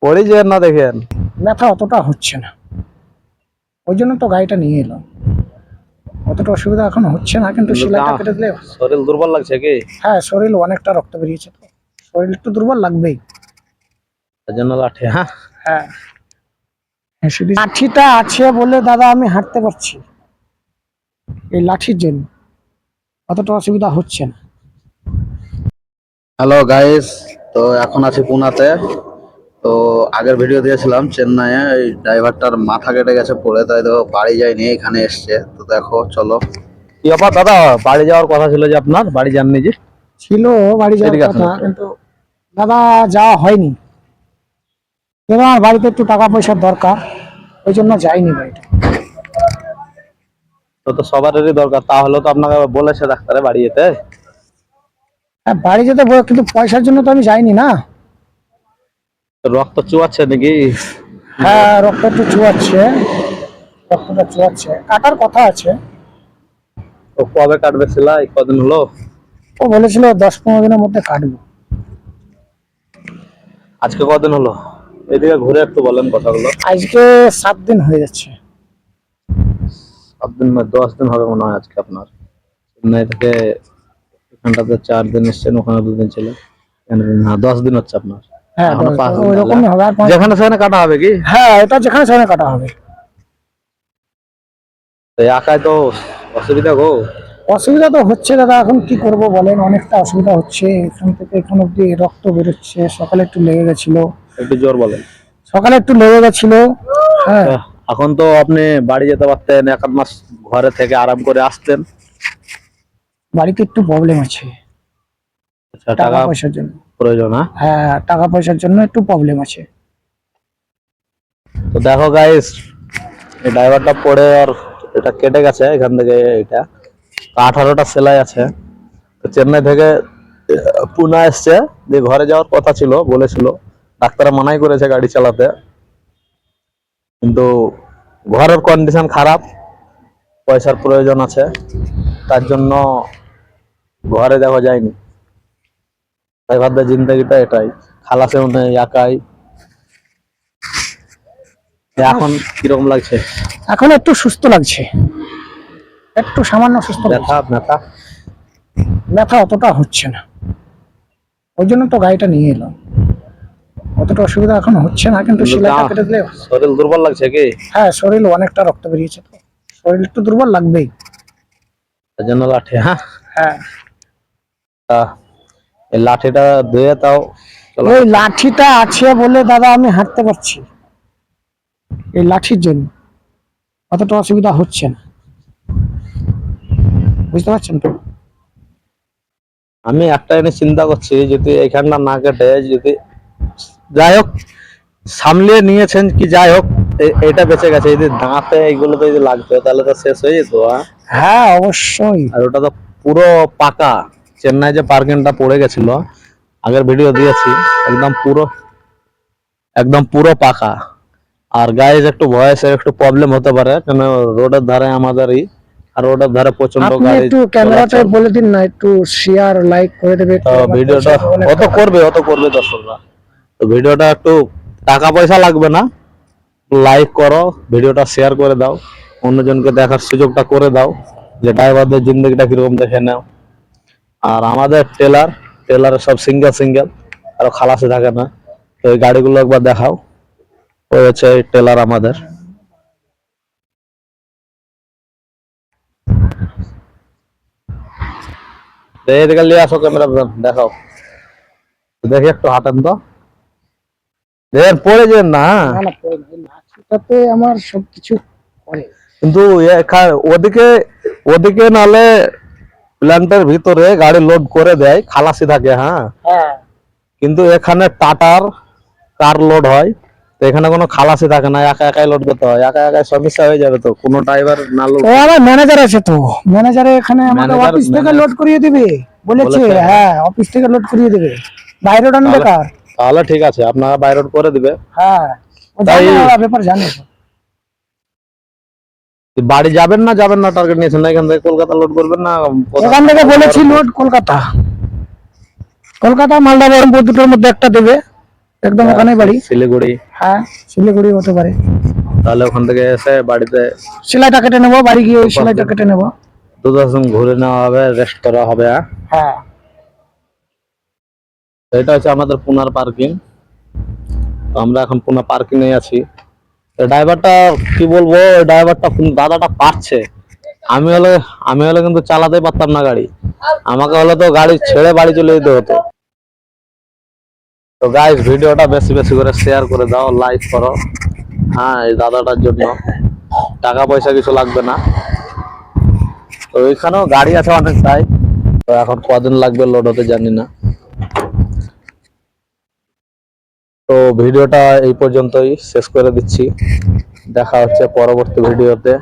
পড়ে যে না দেখেন ব্যথা অতটা হচ্ছে না, ওই জন্য তো গাড়িটা নিয়ে এলাম। অতটা অসুবিধা এখন হচ্ছে না, কিন্তু সেলাইটা কেটে দিলে। শরীর দুর্বল লাগছে কি? হ্যাঁ, শরীর অনেকটা রক্ত বেরিয়েছে, তো শরীর একটু দুর্বল লাগবেই। তার জন্য লাঠি। হ্যাঁ হ্যাঁ, লাঠিটা আছে বলে দাদা আমি হাঁটতে পারছি, এই লাঠির জন্য অতটা অসুবিধা হচ্ছে না। হ্যালো গাইস, তো এখন আছি পুনাতে। তো আগের ভিডিও দিয়েছিলাম চেন্নাইয়ে, এই ড্রাইভারটার মাথা কেটে গেছে পড়ে, তাই তো বাড়ি যায়নি, এখানে এসছে। তো দেখো চলো কি ব্যাপার দাদা, বাড়ি যাওয়ার কথা ছিল যে আপনার, বাড়ি যাননি যে? ছিল বাড়ি যাওয়ার এদিকে আসুন কথা, একটু। কিন্তু দাদা যাওয়া হয়নি। এবার বাড়িতে একটু টাকা পয়সার দরকার, ওই জন্য যাইনি বাড়িতে। তো সবারই দরকার, তাহলে তো আপনাকে বলেছে ডাক্তারে বাড়ি যেতে। হ্যাঁ, বাড়ি যেতে কিন্তু পয়সার জন্য তো আমি যাইনি না। রক্ত চুয়াচ্ছে নাকি? হ্যাঁ, রক্ত একটু চুয়াচ্ছে, রক্তটা চুয়াচ্ছে, কাটার কথা আছে। তো কবে কাটবে সেলাই, কদিন হলো? ও বলেছিল 10-15 দিনের মধ্যে কাটবো। আজকে কদিন হলো? এদিকে ঘুরে একটু বলেন কথাগুলো। আজকে 7 দিন হয়ে যাচ্ছে। 7 দিন না 10 দিন হবে মনে হয় আজকে আপনার। চেন্নাই থেকে এখানটাতে 4 দিন এসছেন, ওখানে 2 দিন ছিল। না 10 দিন হচ্ছে আপনার। হ্যাঁ, এখনো 5 দিন ওই তাহলে। রকমই হবে। আর যেখানে সেখানে কাটা হবে কি? হ্যাঁ, এটা যেখানে সেখানে কাটা হবে। তো একাই তো অসুবিধা গো। অসুবিধা তো হচ্ছে দাদা, এখন কি করব বলেন, অনেকটা অসুবিধা হচ্ছে। এখান থেকে এখান অব্দি রক্ত বেরোচ্ছে, সকালে একটু লেগে গেছিল। একটু জোর বলেন। সকালে একটু লেগে গেছিল। হ্যাঁ, এখন তো আপনি বাড়ি যেতে পারতেন, 1 মাস ঘরে থেকে আরাম করে আসতেন। বাড়িতে একটু প্রবলেম আছে, আচ্ছা, টাকা টাকা পয়সার জন্য। প্রয়োজন। হ্যাঁ, টাকা পয়সার জন্য একটু প্রবলেম আছে। তো দেখো গাইস, এই ড্রাইভারটা পড়ে আর এটা কেটে গেছে এখান থেকে। এটা 18টা সেলাই আছে। তো চেন্নাই থেকে পুনা এসছে, যে ঘরে যাওয়ার কথা ছিল, বলেছিল ডাক্তার মানাই করেছে গাড়ি চালাতে, কিন্তু ঘরের কন্ডিশন খারাপ, পয়সার প্রয়োজন আছে, তার জন্য ঘরে যাওয়া যায়নি। ড্রাইভারদের জিন্দগিটা এটাই, খালাসেও নেই, একাই। এখন কিরকম লাগছে? এখন একটু সুস্থ লাগছে, একটু সামান্য সুস্থ লাগছে। ব্যথা ব্যথা ব্যথা অতটা হচ্ছে না, ওই জন্য তো গাড়িটা নিয়ে এলাম। অতটা অসুবিধা এখন হচ্ছে না, কিন্তু সেলাইটা কেটে দিলে। শরীর দুর্বল লাগছে কি? হ্যাঁ, শরীর অনেকটা রক্ত বেরিয়েছে, তো শরীর একটু দুর্বল লাগবেই। তার জন্য লাঠি। হ্যাঁ, হ্যাঁ, এই লাঠিটা ধুয়ে তাও চলো। ওই লাঠিটা আছে বলে দাদা আমি হাঁটতে পারছি, এই লাঠির জন্য অতটা অসুবিধা হচ্ছে না, বুঝতে পারছেন তো? আমি একটা জিনিস চিন্তা করছি, যদি এখানটা না কেটে, যদি যাই হোক সামলিয়ে নিয়েছেন কি, যাই হোক এটা বেঁচে গেছে, যদি দাঁতে এইগুলোতে যদি লাগতো তাহলে তো শেষ হয়ে যেত। হ্যাঁ, অবশ্যই। আর ওটা তো পুরো পাকা। চেন্নাই যে পার্কিংটা পড়ে গেছিল, আগের ভিডিও দিয়েছি, একদম পুরো পাকা। আর গাইজ একটু ভয়েসের একটু প্রবলেম হতে পারে, কেন রোডের ধারে আমাদেরই, আর রোডের ধারে প্রচন্ড আপনি গাড়ি একটু ক্যামেরাটায় বলে দিন না, একটু শেয়ার লাইক করে দেবে একটু, আমার ভিডিওটা পয়সা অনেক অত করবে দর্শকরা। তো ভিডিওটা একটু, টাকা পয়সা লাগবে না, লাইক করো, ভিডিওটা শেয়ার করে দাও, অন্যজনকে দেখার সুযোগটা করে দাও, যে ড্রাইভারদের জিন্দগিটা কিরকম দেখে নাও। আর আমাদের টেলার সব সিঙ্গেল, আরো খালাসি থাকে না। তো এই গাড়িগুলো একবার দেখাও। ওই হচ্ছে টেলার আমাদের। এদিকে নিয়ে আসো ক্যামেরা, দেখাও, দেখি একটু হাঁটেন তো, দেখেন পড়ে যেন না। না না, লাঠিটাতে আমার সবকিছু করে। কিন্তু ওদিকে ওদিকে নালে প্ল্যান্টের ভিতরে গাড়ি লোড করে দেয়, খালাসি থাকে। হ্যাঁ, হ্যাঁ, কিন্তু এখানে টাটার কার লোড হয়, তো এখানে কোনো খালাসি থাকে না, একা একাই লোড করতে হয়। একা একাই সমস্যা হয়ে যাবে, তো কোনো ড্রাইভার না লোড। ও আমার ম্যানেজার আছে, তো ম্যানেজারে এখানে আমাকে অফিস থেকে লোড করিয়ে দিবে বলেছে। হ্যাঁ, অফিস থেকে লোড করিয়ে দিবে, বাইরে ওঠানো বেকার। তাহলে ঠিক আছে, আপনারা বাই রোড করে দিবে। হ্যাঁ, ও তাই জানে, ওরা ব্যাপার জানে। বাড়ি যাবেন না টার্গেট নিয়েছেন না, এখান থেকে কলকাতা লোড করবেন না? এখান থেকে বলেছি লোড কলকাতা মালদা বহরমপুর দুটোর মধ্যে একটা দেবে। একদম ওখানে বাড়ি। শিলিগুড়ি। হ্যাঁ, শিলিগুড়ি হতে পারে। তাহলে ওখান থেকে এসে বাড়িতে সেলাইটা কেটে নেবো, বাড়ি গিয়ে ওই সেলাইটা কেটে নেবো। 2-10 দিন ঘুরে নেওয়া হবে, রেস্ট করা হবে। হ্যাঁ, এটা হচ্ছে আমাদের পুনার পার্কিং। আমরা এখন পুনা পার্কিং এ আছি। ড্রাইভারটা কি বলবো, ড্রাইভারটা দাদাটা পারছে। আমি হলে কিন্তু চালাতেই পারতাম না গাড়ি। আমাকে হলে তো গাড়ি ছেড়ে বাড়ি চলে যেতে হতো। তো গাইস, ভিডিওটা বেশি বেশি করে শেয়ার করে দাও, লাইক করো। হ্যাঁ, এই দাদাটার জন্য টাকা পয়সা কিছু লাগবে না। তো এখানেও গাড়ি আছে অনেকটাই। তো এখন কদিন লাগবে লোড হতে জানি না। তো ভিডিওটা এই পর্যন্তই শেষ করে দিচ্ছি। দেখা হচ্ছে পরবর্তী ভিডিওতে।